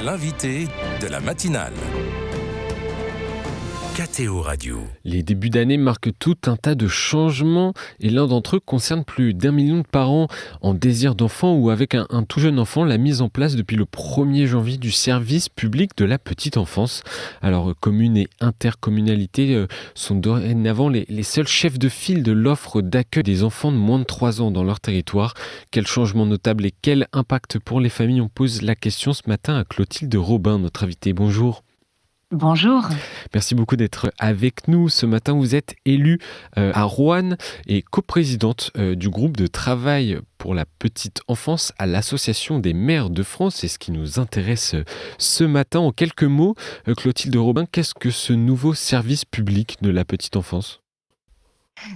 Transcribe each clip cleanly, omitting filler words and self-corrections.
L'invité de la matinale. KTO Radio. Les débuts d'année marquent tout un tas de changements et l'un d'entre eux concerne plus d'1 million de parents en désir d'enfant ou avec un tout jeune enfant, la mise en place depuis le 1er janvier du service public de la petite enfance. Alors communes et intercommunalités sont dorénavant les seuls chefs de file de l'offre d'accueil des enfants de moins de 3 ans dans leur territoire. Quel changement notable et quel impact pour les familles? On pose la question ce matin à Clotilde Robin, notre invitée. Bonjour. Bonjour. Merci beaucoup d'être avec nous. Ce matin, vous êtes élue à Roanne et coprésidente du groupe de travail pour la petite enfance à l'Association des maires de France. C'est ce qui nous intéresse ce matin. En quelques mots, Clotilde Robin, qu'est-ce que ce nouveau service public de la petite enfance ?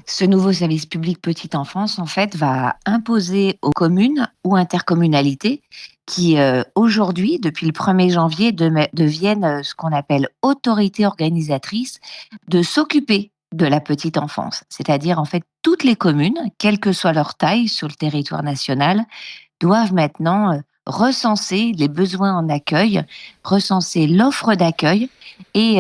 Ce nouveau service public petite enfance, en fait, va imposer aux communes ou intercommunalités qui, aujourd'hui, depuis le 1er janvier, deviennent ce qu'on appelle autorités organisatrices, de s'occuper de la petite enfance. C'est-à-dire, en fait, toutes les communes, quelle que soit leur taille sur le territoire national, doivent maintenant recenser les besoins en accueil, recenser l'offre d'accueil et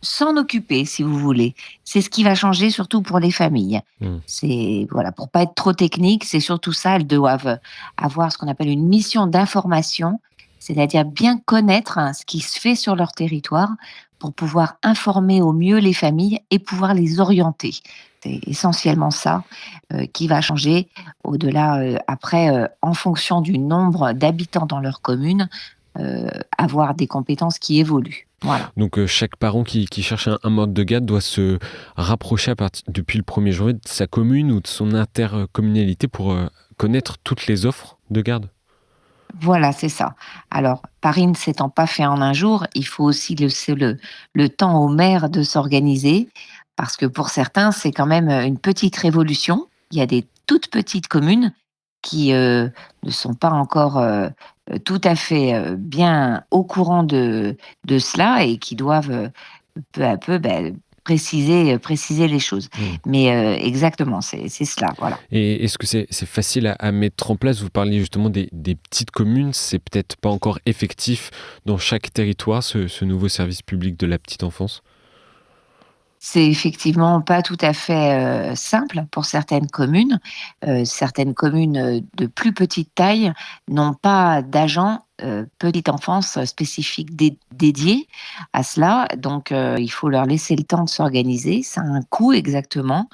s'en occuper, si vous voulez. C'est ce qui va changer surtout pour les familles. C'est voilà, pour pas être trop technique, c'est surtout ça. Elles doivent avoir ce qu'on appelle une mission d'information, c'est-à-dire bien connaître ce qui se fait sur leur territoire pour pouvoir informer au mieux les familles et pouvoir les orienter. C'est essentiellement ça qui va changer. Au-delà, après, en fonction du nombre d'habitants dans leur commune, avoir des compétences qui évoluent. Voilà. Donc chaque parent qui cherche un mode de garde doit se rapprocher depuis le 1er janvier de sa commune ou de son intercommunalité pour connaître toutes les offres de garde. Voilà, c'est ça. Alors, Paris ne s'étant pas fait en un jour, il faut aussi laisser le temps aux maires de s'organiser, parce que pour certains, c'est quand même une petite révolution. Il y a des toutes petites communes qui ne sont pas encore tout à fait bien au courant de cela et qui doivent peu à peu préciser les choses. Mais exactement, c'est cela, voilà. Et est-ce que c'est facile à mettre en place? Vous parliez justement des petites communes, c'est peut-être pas encore effectif dans chaque territoire, ce nouveau service public de la petite enfance? C'est effectivement pas tout à fait simple pour certaines communes. Certaines communes de plus petite taille n'ont pas d'agents petite enfance spécifiques dédiés à cela. Donc, il faut leur laisser le temps de s'organiser. Ça a un coût exactement.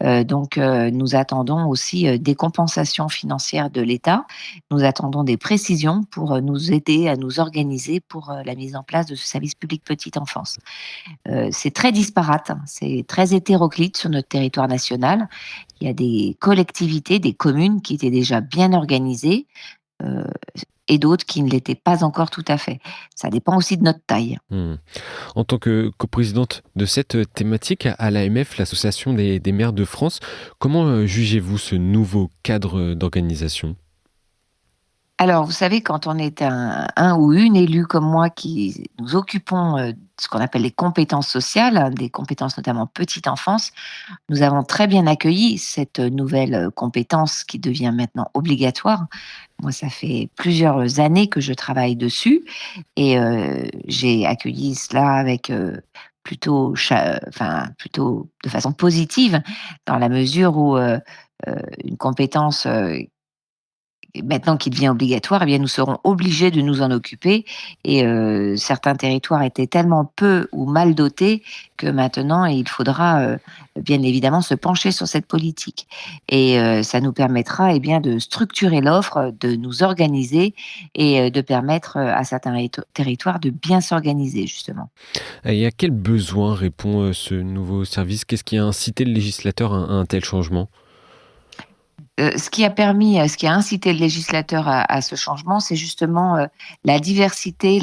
Donc, nous attendons aussi des compensations financières de l'État. Nous attendons des précisions pour nous aider à nous organiser pour la mise en place de ce service public petite enfance. C'est très disparate, hein, c'est très hétéroclite sur notre territoire national. Il y a des collectivités, des communes qui étaient déjà bien organisées et d'autres qui ne l'étaient pas encore tout à fait. Ça dépend aussi de notre taille. En tant que coprésidente de cette thématique à l'AMF, l'Association des maires de France, comment jugez-vous ce nouveau cadre d'organisation ? Alors, vous savez, quand on est un ou une élue comme moi qui nous occupons de ce qu'on appelle les compétences sociales, hein, des compétences notamment petite enfance, nous avons très bien accueilli cette nouvelle compétence qui devient maintenant obligatoire. Moi, ça fait plusieurs années que je travaille dessus et j'ai accueilli cela avec plutôt de façon positive, dans la mesure où une compétence maintenant qu'il devient obligatoire, eh bien, nous serons obligés de nous en occuper et certains territoires étaient tellement peu ou mal dotés que maintenant il faudra bien évidemment se pencher sur cette politique et ça nous permettra bien de structurer l'offre, de nous organiser et de permettre à certains territoires de bien s'organiser justement. Et à quel besoin répond ce nouveau service? Qu'est-ce qui a incité le législateur à un tel changement? Ce qui a incité le législateur à ce changement, c'est justement la diversité,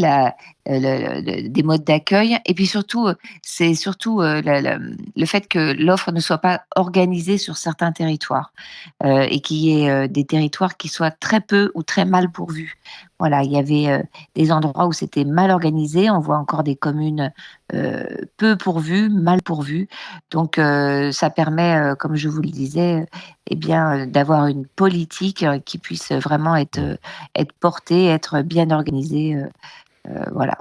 des modes d'accueil, et puis surtout, c'est surtout le fait que l'offre ne soit pas organisée sur certains territoires et qu'il y ait des territoires qui soient très peu ou très mal pourvus. Voilà, il y avait des endroits où c'était mal organisé. On voit encore des communes peu pourvues, mal pourvues. Donc, ça permet, comme je vous le disais, d'avoir une politique qui puisse vraiment être portée, être bien organisée Voilà.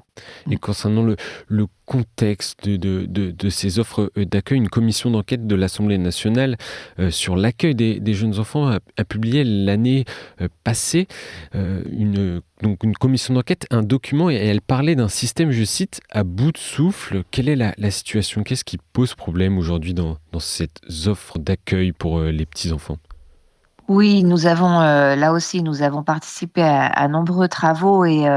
Et concernant le contexte de ces offres d'accueil, une commission d'enquête de l'Assemblée nationale sur l'accueil des jeunes enfants a publié l'année passée donc une commission d'enquête, un document, et elle parlait d'un système, je cite, à bout de souffle. Quelle est la situation? Qu'est-ce qui pose problème aujourd'hui dans ces offres d'accueil pour les petits-enfants? Oui, nous avons, là aussi, nous avons participé à nombreux travaux et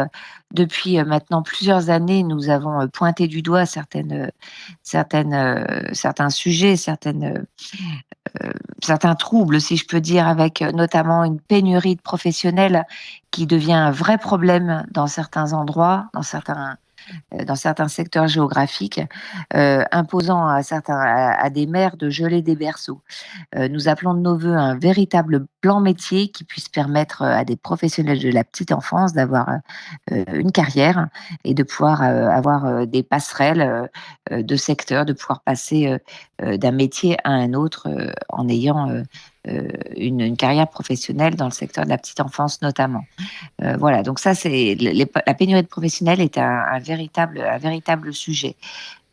depuis, maintenant plusieurs années, nous avons, pointé du doigt certains sujets, certains troubles, si je peux dire, avec, notamment une pénurie de professionnels qui devient un vrai problème dans certains endroits, dans certains secteurs géographiques, imposant à des mères de geler des berceaux. Nous appelons de nos vœux un véritable plan métier qui puisse permettre, à des professionnels de la petite enfance d'avoir, une carrière et de pouvoir, avoir, des passerelles, de secteur, de pouvoir passer, d'un métier à un autre, en ayant, une carrière professionnelle dans le secteur de la petite enfance notamment. Voilà, donc ça c'est la pénurie de professionnels est un véritable sujet.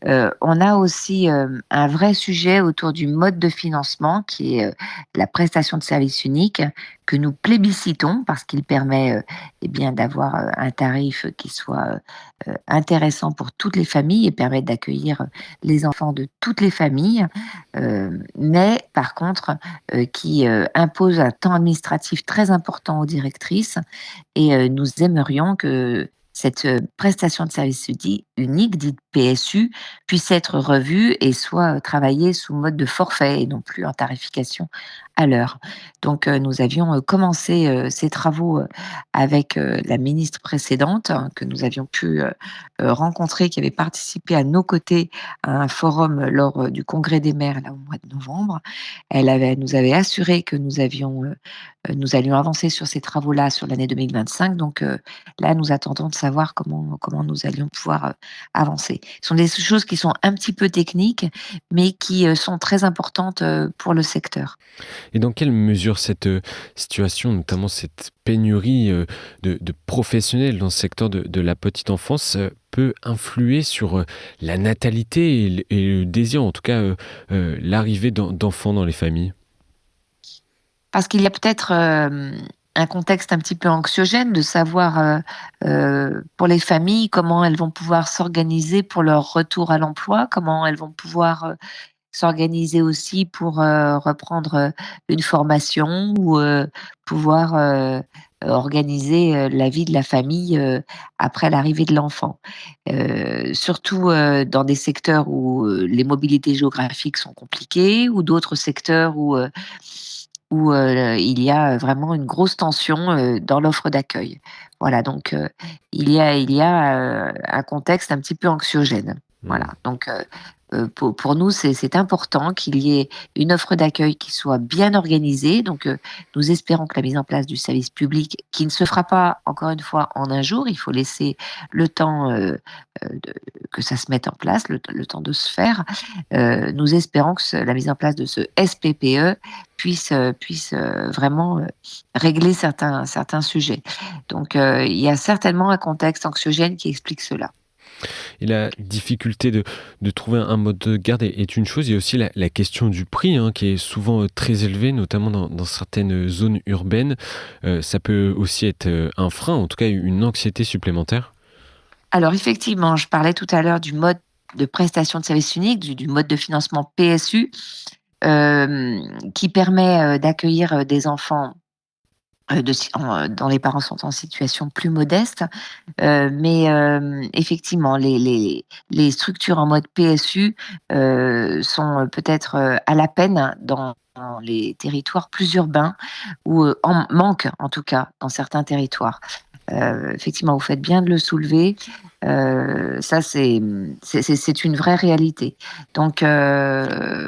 On a aussi, un vrai sujet autour du mode de financement qui est, la prestation de service unique que nous plébiscitons parce qu'il permet, eh bien d'avoir, un tarif qui soit, intéressant pour toutes les familles et permet d'accueillir, les enfants de toutes les familles, mais par contre, qui, impose un temps administratif très important aux directrices et nous aimerions que cette, prestation de service unique, dite PSU, puisse être revue et soit, travaillée sous mode de forfait et non plus en tarification à l'heure. Donc, nous avions, commencé, ces travaux, avec, la ministre précédente que nous avions pu, rencontrer, qui avait participé à nos côtés à un forum lors, du congrès des maires là au mois de novembre. Elle nous avait assuré que nous allions avancer sur ces travaux-là sur l'année 2025. Donc, là, nous attendons de savoir comment nous allions pouvoir, avancer. Ce sont des choses qui sont un petit peu techniques, mais qui, sont très importantes, pour le secteur. Et dans quelle mesure cette situation, notamment cette pénurie de professionnels dans le secteur de la petite enfance, peut influer sur la natalité et le désir, en tout cas l'arrivée d'enfants dans les familles? Parce qu'il y a peut-être, un contexte un petit peu anxiogène de savoir, pour les familles, comment elles vont pouvoir s'organiser pour leur retour à l'emploi, comment elles vont pouvoir, s'organiser aussi pour, reprendre, une formation ou, pouvoir, organiser, la vie de la famille, après l'arrivée de l'enfant. Surtout, dans des secteurs où, les mobilités géographiques sont compliquées ou d'autres secteurs où il y a vraiment une grosse tension, dans l'offre d'accueil. Voilà, donc il y a, un contexte un petit peu anxiogène. Voilà, Mmh. donc pour nous, c'est important qu'il y ait une offre d'accueil qui soit bien organisée. Donc nous espérons que la mise en place du service public, qui ne se fera pas, encore une fois, en un jour, il faut laisser le temps, de que ça se mette en place, le temps de se faire. Nous espérons que la mise en place de ce SPPE puisse vraiment, régler certains sujets. Donc il y a certainement un contexte anxiogène qui explique cela. Et la difficulté de trouver un mode de garde est une chose. Il y a aussi la question du prix, hein, qui est souvent très élevé, notamment dans certaines zones urbaines. Ça peut aussi être un frein, en tout cas une anxiété supplémentaire. Alors effectivement, je parlais tout à l'heure du mode de prestation de service unique, du mode de financement PSU, qui permet, d'accueillir, des enfants, dont les parents sont en situation plus modeste. Mais effectivement, les structures en mode PSU, sont, peut-être, à la peine dans les territoires plus urbains ou, en manque en tout cas dans certains territoires. Effectivement, vous faites bien de le soulever. Ça, c'est une vraie réalité. Donc,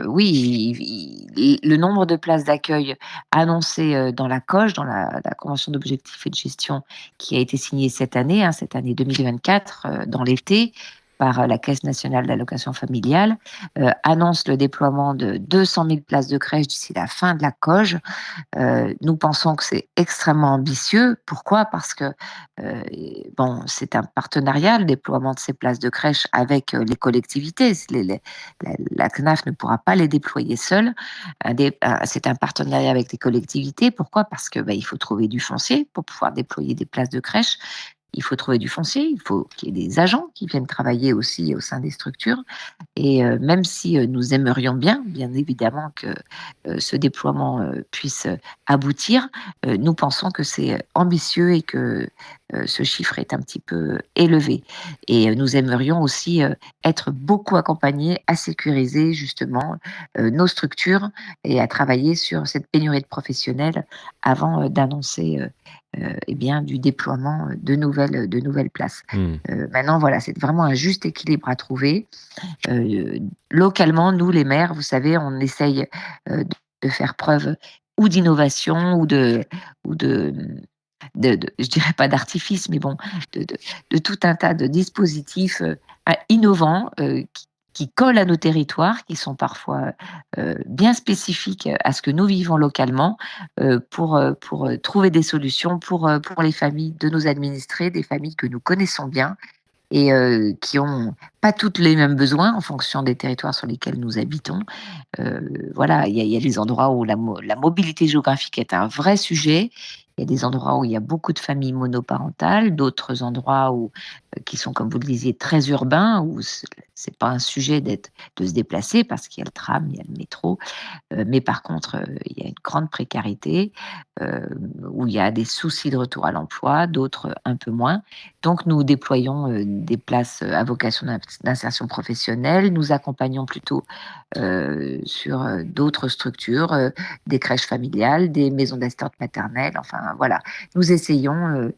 oui, le nombre de places d'accueil annoncées, dans la COG, dans la convention d'objectifs et de gestion qui a été signée cette année 2024, dans l'été, par la Caisse nationale d'allocation familiale, annonce le déploiement de 200 000 places de crèche d'ici la fin de la COG. Nous pensons que c'est extrêmement ambitieux. Pourquoi ? Parce que c'est un partenariat, le déploiement de ces places de crèche avec les collectivités. La CNAF ne pourra pas les déployer seule. C'est un partenariat avec les collectivités. Pourquoi ? Parce que il faut trouver du foncier pour pouvoir déployer des places de crèche. Il faut trouver du foncier, il faut qu'il y ait des agents qui viennent travailler aussi au sein des structures. Et même si nous aimerions bien évidemment que ce déploiement puisse aboutir, nous pensons que c'est ambitieux et que ce chiffre est un petit peu élevé. Et nous aimerions aussi être beaucoup accompagnés à sécuriser justement nos structures et à travailler sur cette pénurie de professionnels avant d'annoncer du déploiement de nouvelles places. Maintenant, voilà, c'est vraiment un juste équilibre à trouver. Localement, nous, les maires, vous savez, on essaye de faire preuve ou d'innovation je dirais pas d'artifice, mais de tout un tas de dispositifs innovants qui collent à nos territoires, qui sont parfois bien spécifiques à ce que nous vivons localement, pour trouver des solutions pour les familles de nos administrés, des familles que nous connaissons bien et qui ont pas toutes les mêmes besoins en fonction des territoires sur lesquels nous habitons. Voilà, il y a des endroits où la mobilité géographique est un vrai sujet. Il y a des endroits où il y a beaucoup de familles monoparentales, d'autres endroits qui sont, comme vous le disiez, très urbains, où c'est pas un sujet de se déplacer parce qu'il y a le tram, il y a le métro. Mais par contre, il y a une grande précarité, où il y a des soucis de retour à l'emploi, d'autres un peu moins. Donc nous déployons des places à vocation d'insertion professionnelle. Nous accompagnons plutôt sur d'autres structures, des crèches familiales, des maisons d'assistantes maternelles. Enfin voilà, nous essayons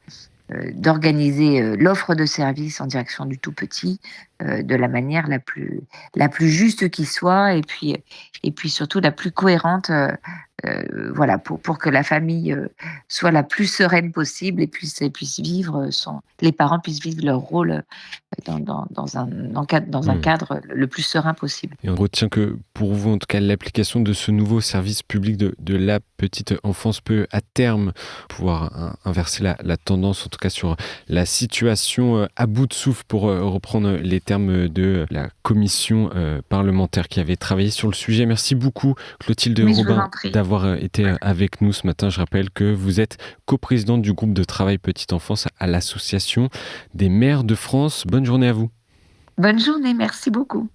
d'organiser l'offre de services en direction du tout petit de la manière la plus juste qui soit, et puis surtout la plus cohérente, voilà, pour que la famille soit la plus sereine possible et puisse vivre les parents puissent vivre leur rôle dans un cadre le plus serein possible. Et on retient que pour vous, en tout cas, l'application de ce nouveau service public de la petite enfance peut à terme pouvoir inverser la tendance, en tout cas sur la situation à bout de souffle, pour reprendre les termes de la commission parlementaire qui avait travaillé sur le sujet. Merci beaucoup, Clotilde Robin, d'avoir été avec nous ce matin. Je rappelle que vous êtes coprésidente du groupe de travail Petite Enfance à l'Association des maires de France. Bonne journée à vous. Bonne journée, merci beaucoup.